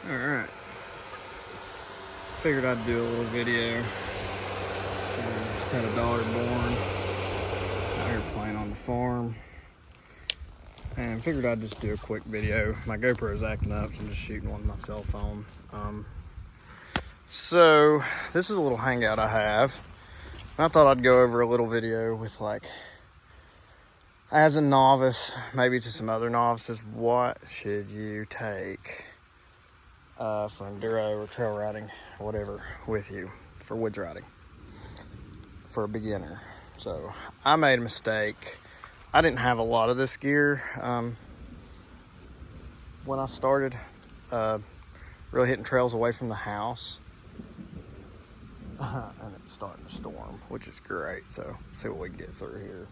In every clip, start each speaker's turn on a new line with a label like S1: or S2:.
S1: Alright. Figured I'd do a little video. Just had a daughter born. Out here playing on the farm. And figured I'd just do a quick video. My GoPro's acting up, so I'm just shooting one with my cell phone. So this is a little hangout I have. I thought I'd go over a little video with, like, as a novice, maybe to some other novices, what should you take for enduro or trail riding, whatever, with you for woods riding for a beginner. So I made a mistake. I didn't have a lot of this gear when I started really hitting trails away from the house. And it's starting to storm, which is great. So see what we can get through here.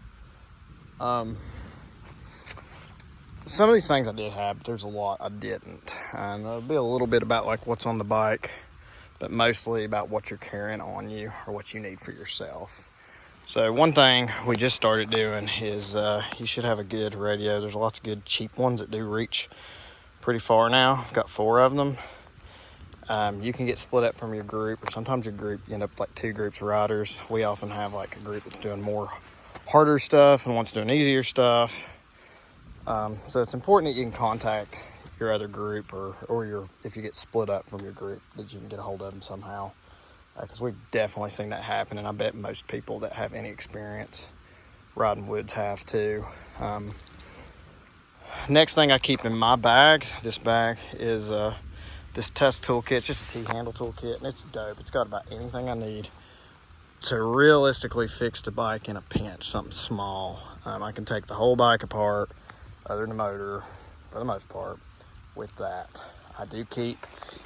S1: Some of these things I did have, but there's a lot I didn't. And it'll be a little bit about like what's on the bike, but mostly about what you're carrying on you or what you need for yourself. So one thing we just started doing is you should have a good radio. There's lots of good cheap ones that do reach pretty far now. I've got 4 of them. You can get split up from your group, or sometimes your group, you end up like 2 groups of riders. We often have like a group that's doing more harder stuff and one's doing easier stuff. So it's important that you can contact your other group or if you get split up from your group, that you can get a hold of them somehow. Because we've definitely seen that happen, and I bet most people that have any experience riding woods have too. Next thing I keep in my bag, this bag, is this test toolkit. It's just a T-handle toolkit, and it's dope. It's got about anything I need to realistically fix the bike in a pinch, something small. I can take the whole bike apart, other than the motor, for the most part, with that. I do keep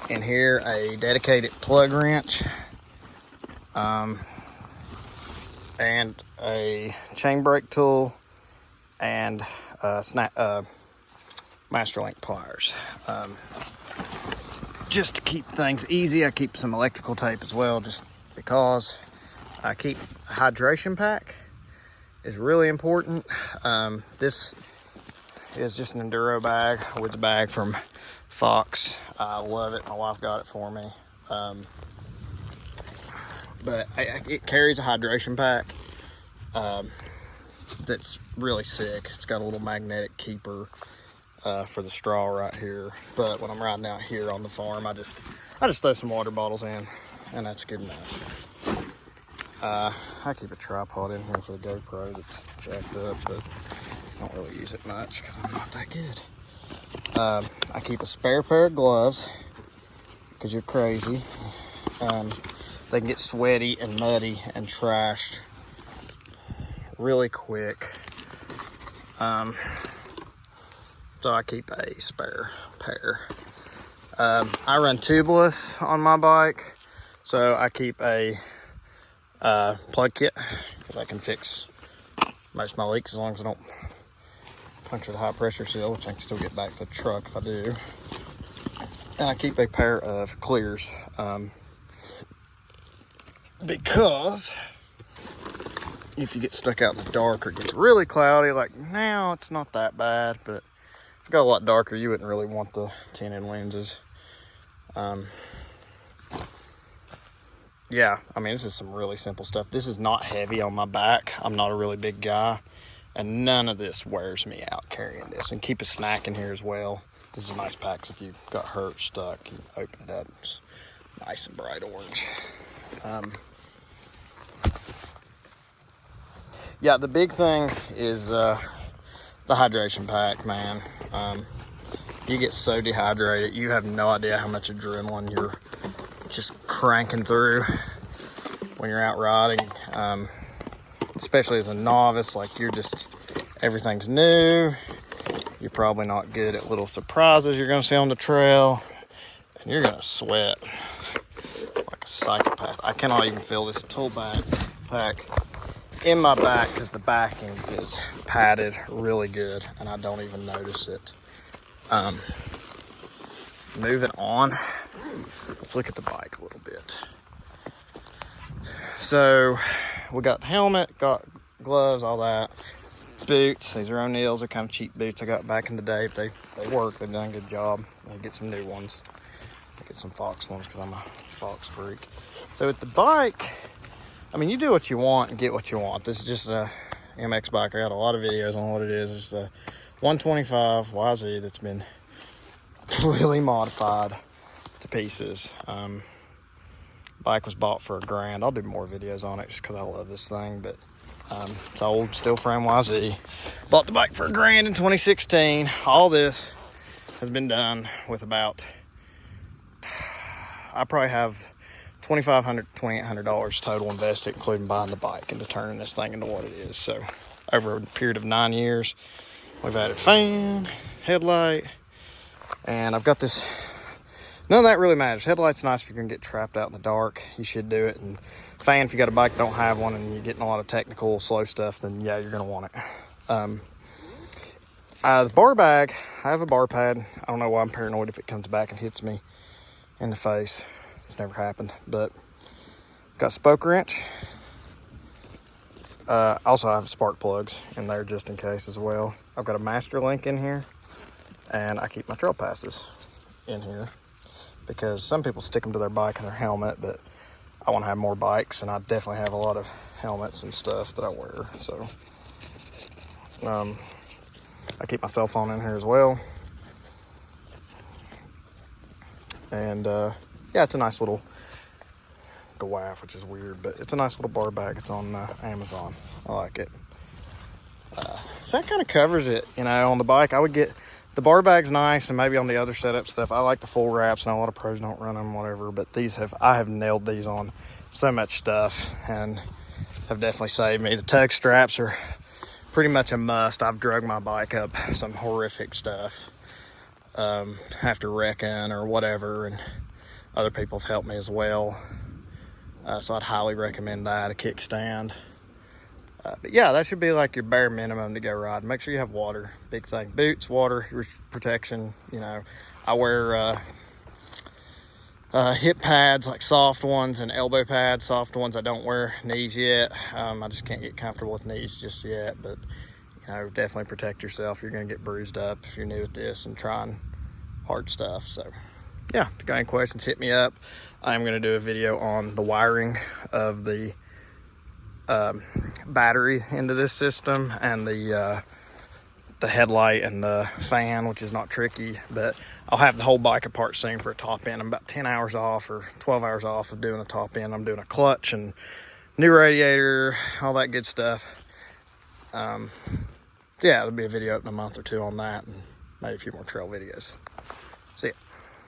S1: in here a dedicated plug wrench, and a chain brake tool, and master link pliers. Just to keep things easy, I keep some electrical tape as well, just because. I keep a hydration pack, is really important. This is just an enduro bag, a woods bag from Fox. I love it. My wife got it for me. But it carries a hydration pack that's really sick. It's got a little magnetic keeper for the straw right here. But when I'm riding out here on the farm, I just throw some water bottles in, and that's good enough. I keep a tripod in here for the GoPro that's jacked up, but I don't really use it much because I'm not that good. I keep a spare pair of gloves because you're crazy. They can get sweaty and muddy and trashed really quick. So I keep a spare pair. I run tubeless on my bike, so I keep a plug kit because I can fix most of my leaks as long as I don't puncture the high pressure seal, which I can still get back to the truck if I do. And I keep a pair of clears because if you get stuck out in the dark or it gets really cloudy, like now it's not that bad, but if it got a lot darker, you wouldn't really want the tinted lenses. Yeah, I mean, this is some really simple stuff. This is not heavy on my back. I'm not a really big guy, and none of this wears me out carrying this. And keep a snack in here as well. This is a nice pack, so if you got hurt, stuck, you open it up. It's nice and bright orange. Yeah, the big thing is the hydration pack, man. You get so dehydrated, you have no idea how much adrenaline you're just cranking through when you're out riding, especially as a novice. Like, everything's new. You're probably not good at little surprises you're gonna see on the trail, and you're gonna sweat like a psychopath. I cannot even feel this tool pack in my back because the backing is padded really good, and I don't even notice it. Moving on, let's look at the bike a little bit. So we got the helmet, got gloves, all that. Boots, these are O'Neill's. They're kind of cheap boots I got back in the day, but they work. They've done a good job. I'll get some new ones. Get some Fox ones because I'm a Fox freak. So with the bike, I mean, you do what you want and get what you want. This is just a MX bike. I got a lot of videos on what it is. It's a 125 YZ that's been really modified to pieces. Bike was bought for $1,000. I'll do more videos on it just because I love this thing, but it's old steel frame YZ. Bought the bike for $1,000 in 2016. All this has been done with about, I probably have $2,500, $2,800 total invested, including buying the bike and turning this thing into what it is. So over a period of 9 years, we've added fan, headlight, and I've got this. None of that really matters. Headlight's nice if you're gonna get trapped out in the dark. You should do it. And fan, if you got a bike that don't have one and you're getting a lot of technical slow stuff, then yeah, you're gonna want it. The bar bag, I have a bar pad. I don't know why I'm paranoid if it comes back and hits me in the face. It's never happened, but got a spoke wrench. Also I have spark plugs in there just in case as well. I've got a master link in here, and I keep my trail passes in here because some people stick them to their bike and their helmet, but I want to have more bikes, and I definitely have a lot of helmets and stuff that I wear. So I keep my cell phone in here as well. And yeah, it's a nice little gawaff, which is weird, but it's a nice little bar bag. It's on Amazon. I like it. So that kind of covers it, you know, on the bike. I would get, the bar bag's nice, and maybe on the other setup stuff, I like the full wraps. And a lot of pros don't run them, whatever, but I have nailed these on so much stuff and have definitely saved me. The tug straps are pretty much a must. I've drug my bike up some horrific stuff after wrecking or whatever, and other people have helped me as well. So I'd highly recommend that, a kickstand. But yeah, that should be like your bare minimum to go riding. Make sure you have water, big thing. Boots, water, protection. You know, I wear hip pads, like soft ones, and elbow pads, soft ones. I don't wear knees yet. I just can't get comfortable with knees just yet, but you know, definitely protect yourself. You're gonna get bruised up if you're new at this and trying hard stuff. So yeah, if you got any questions, hit me up. I'm gonna do a video on the wiring of the battery into this system, and the headlight and the fan, which is not tricky, but I'll have the whole bike apart soon for a top end. I'm about 10 hours off or 12 hours off of doing a top end. I'm doing a clutch and new radiator, all that good stuff. Yeah, there'll be a video up in a month or two on that, and maybe a few more trail videos.